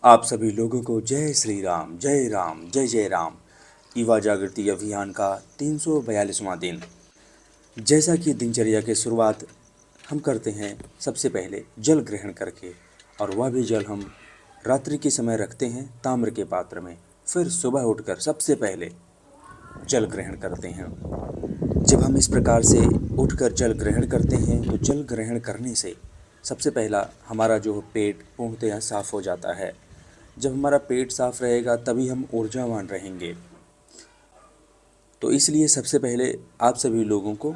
आप सभी लोगों को जय श्री राम, जय राम, जय जय राम। युवा जागृति अभियान का 342वां दिन। जैसा कि दिनचर्या की शुरुआत हम करते हैं सबसे पहले जल ग्रहण करके, और वह भी जल हम रात्रि के समय रखते हैं ताम्र के पात्र में। फिर सुबह उठकर सबसे पहले जल ग्रहण करते हैं। जब हम इस प्रकार से उठकर जल ग्रहण करते हैं तो जल ग्रहण करने से सबसे पहला हमारा जो पेट पूर्णतः साफ हो जाता है। जब हमारा पेट साफ रहेगा तभी हम ऊर्जावान रहेंगे। तो इसलिए सबसे पहले आप सभी लोगों को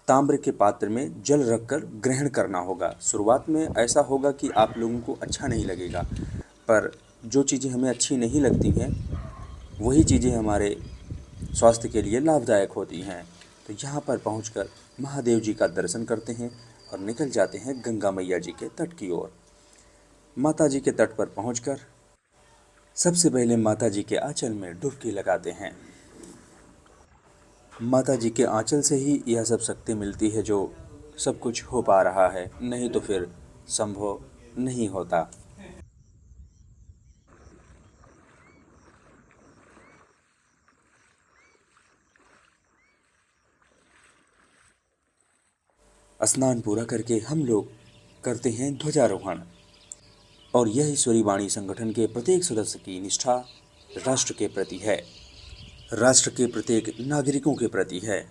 ताम्र के पात्र में जल रखकर ग्रहण करना होगा। शुरुआत में ऐसा होगा कि आप लोगों को अच्छा नहीं लगेगा, पर जो चीज़ें हमें अच्छी नहीं लगती हैं वही चीज़ें हमारे स्वास्थ्य के लिए लाभदायक होती हैं। तो यहाँ पर पहुँचकर महादेव जी का दर्शन करते हैं और निकल जाते हैं गंगा मैया जी के तट की ओर। माता जी के तट पर पहुँचकर सबसे पहले माता जी के आंचल में डुबकी लगाते हैं। माता जी के आंचल से ही यह सब शक्ति मिलती है जो सब कुछ हो पा रहा है, नहीं तो फिर संभव नहीं होता। स्नान पूरा करके हम लोग करते हैं ध्वजारोहण, और यह ईश्वरी वाणी संगठन के प्रत्येक सदस्य की निष्ठा राष्ट्र के प्रति है, राष्ट्र के प्रत्येक नागरिकों के प्रति है।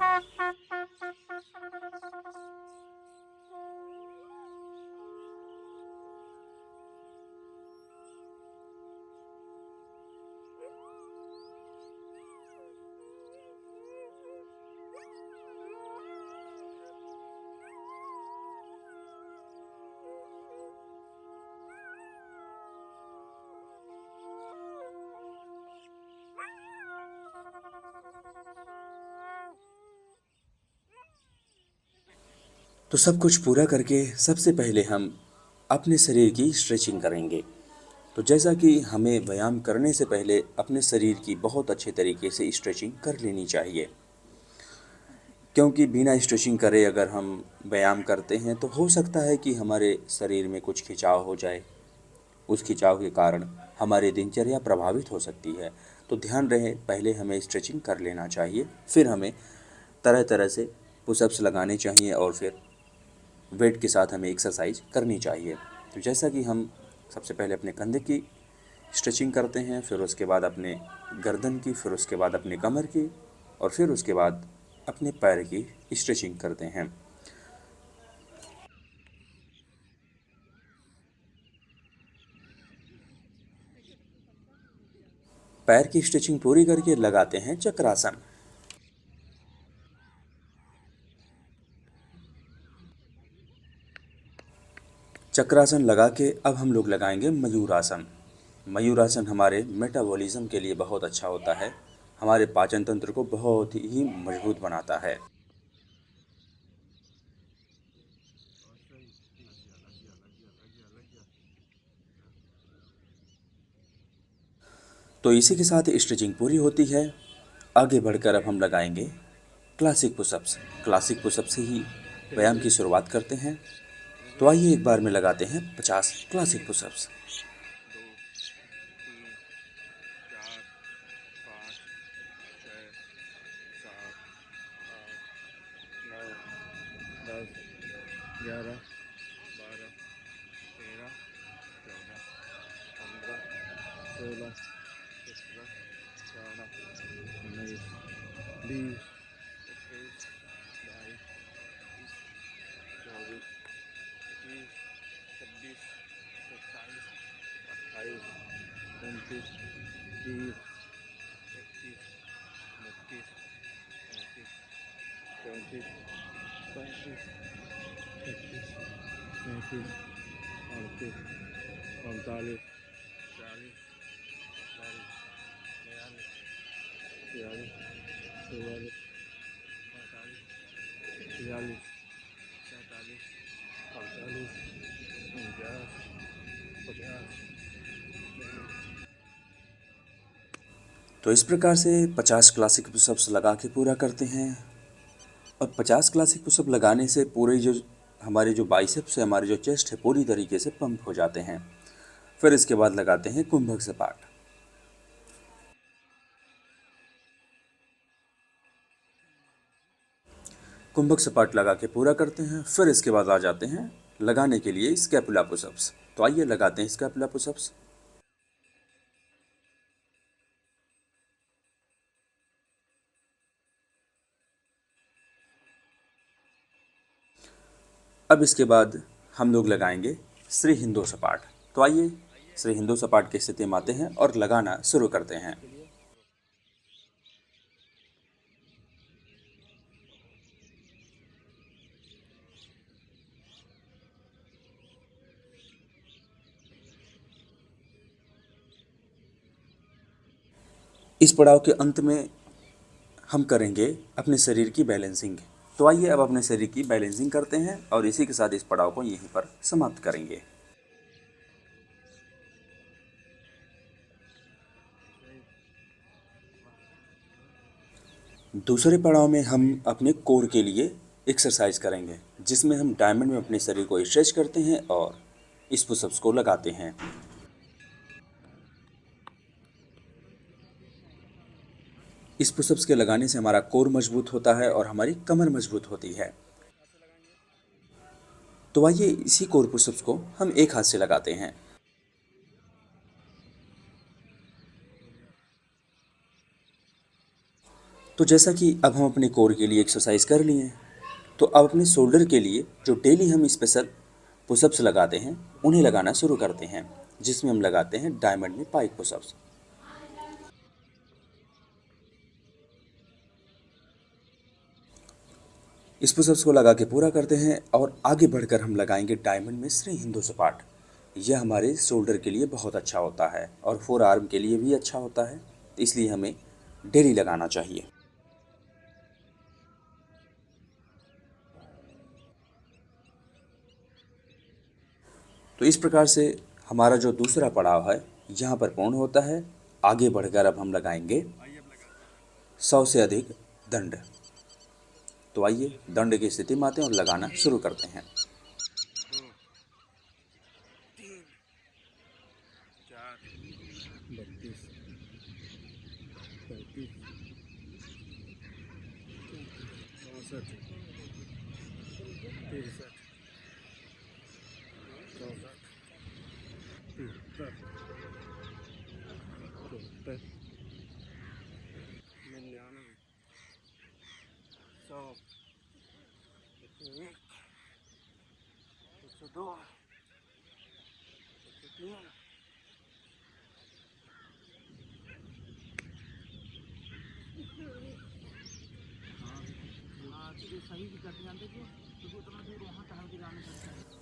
तो सब कुछ पूरा करके सबसे पहले हम अपने शरीर की स्ट्रेचिंग करेंगे। तो जैसा कि हमें व्यायाम करने से पहले अपने शरीर की बहुत अच्छे तरीके से स्ट्रेचिंग कर लेनी चाहिए, क्योंकि बिना स्ट्रेचिंग करे अगर हम व्यायाम करते हैं तो हो सकता है कि हमारे शरीर में कुछ खिंचाव हो जाए। उस खिंचाव के कारण हमारी दिनचर्या प्रभावित हो सकती है। तो ध्यान रहे, पहले हमें स्ट्रेचिंग कर लेना चाहिए, फिर हमें तरह तरह से पुशअप्स लगाने चाहिए और फिर वेट के साथ हमें एक्सरसाइज करनी चाहिए। तो जैसा कि हम सबसे पहले अपने कंधे की स्ट्रेचिंग करते हैं, फिर उसके बाद अपने गर्दन की, फिर उसके बाद अपने कमर की, और फिर उसके बाद अपने पैर की स्ट्रेचिंग करते हैं। पैर की स्ट्रेचिंग पूरी करके लगाते हैं चक्रासन। चक्रासन लगा के अब हम लोग लगाएंगे मयूरासन। मयूरासन हमारे मेटाबॉलिज्म के लिए बहुत अच्छा होता है, हमारे पाचन तंत्र को बहुत ही मजबूत बनाता है। तो इसी के साथ स्ट्रेचिंग पूरी होती है। आगे बढ़कर अब हम लगाएंगे क्लासिक पुशअप्स। क्लासिक पुशअप से ही व्यायाम की शुरुआत करते हैं। तो आइए एक बार में लगाते हैं 50 क्लासिक पुशअप्स। तो इस प्रकार से 50 क्लासिक पुशअप्स लगा के पूरा करते हैं। और 50 क्लासिक पुशअप लगाने से पूरे जो हमारे जो बाइसेप्स है, हमारे जो चेस्ट है, पूरी तरीके से पंप हो जाते हैं। फिर इसके बाद लगाते हैं कुंभक सपाट। कुंभक सपाट लगा के पूरा करते हैं। फिर इसके बाद आ जाते हैं लगाने के लिए स्कैपुला पुशअप्स। तो आइए लगाते हैं स्कैपुला पुशअप्स। अब इसके बाद हम लोग लगाएंगे श्री हिंदू सपाट। तो आइए श्री हिंदू सपाट की स्थिति में आते हैं और लगाना शुरू करते हैं। इस पड़ाव के अंत में हम करेंगे अपने शरीर की बैलेंसिंग। तो आइए अब अपने शरीर की बैलेंसिंग करते हैं और इसी के साथ इस पड़ाव को यहीं पर समाप्त करेंगे। दूसरे पड़ाव में हम अपने कोर के लिए एक्सरसाइज करेंगे, जिसमें हम डायमंड में अपने शरीर को स्ट्रेच करते हैं और इस पुशअप्स को लगाते हैं। इस पुशअप्स के लगाने से हमारा कोर मजबूत होता है और हमारी कमर मजबूत होती है। तो आइए इसी कोर पुशअप्स को हम एक हाथ से लगाते हैं। तो जैसा कि अब हम अपने कोर के लिए एक्सरसाइज कर लिए हैं, तो अब अपने शोल्डर के लिए जो डेली हम स्पेशल पुशअप्स लगाते हैं उन्हें लगाना शुरू करते हैं, जिसमें हम लगाते हैं डायमंड में पाइक पुशअप्स। इस पुशअप्स को लगा के पूरा करते हैं और आगे बढ़कर हम लगाएंगे डायमंड में श्री हिंदू सपाट। यह हमारे शोल्डर के लिए बहुत अच्छा होता है और फोर आर्म के लिए भी अच्छा होता है, इसलिए हमें डेली लगाना चाहिए। तो इस प्रकार से हमारा जो दूसरा पड़ाव है यहाँ पर पूर्ण होता है। आगे बढ़कर अब हम लगाएंगे 100 से अधिक दंड। तो आइए दंड की स्थिति में आते हैं और लगाना शुरू करते हैं।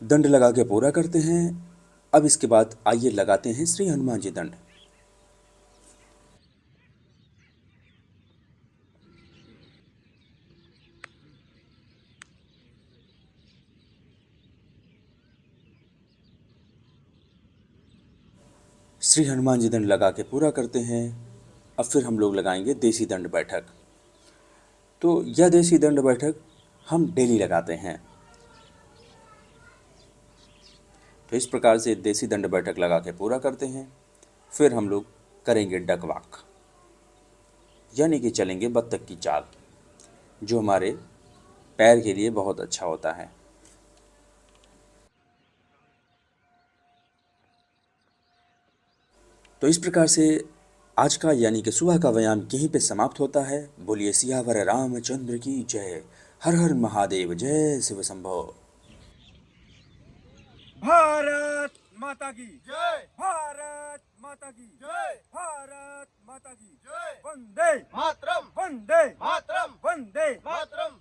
दंड लगा के पूरा करते हैं। अब इसके बाद आइए लगाते हैं श्री हनुमान जी दंड। श्री हनुमान जी दंड लगा के पूरा करते हैं। अब फिर हम लोग लगाएंगे देसी दंड बैठक। तो यह देसी दंड बैठक हम डेली लगाते हैं। तो इस प्रकार से देसी दंड बैठक लगा के पूरा करते हैं। फिर हम लोग करेंगे डक वॉक, यानी कि चलेंगे बत्तख की चाल, जो हमारे पैर के लिए बहुत अच्छा होता है। तो इस प्रकार से आज का यानी कि सुबह का व्यायाम यहीं पे समाप्त होता है। बोलिए सियावर रामचंद्र की जय। हर हर महादेव, जय शिव शंभो। भारत माता की जय। भारत माता की जय। भारत माता की जय। वंदे मातरम, वंदे मातरम, वंदे मातरम।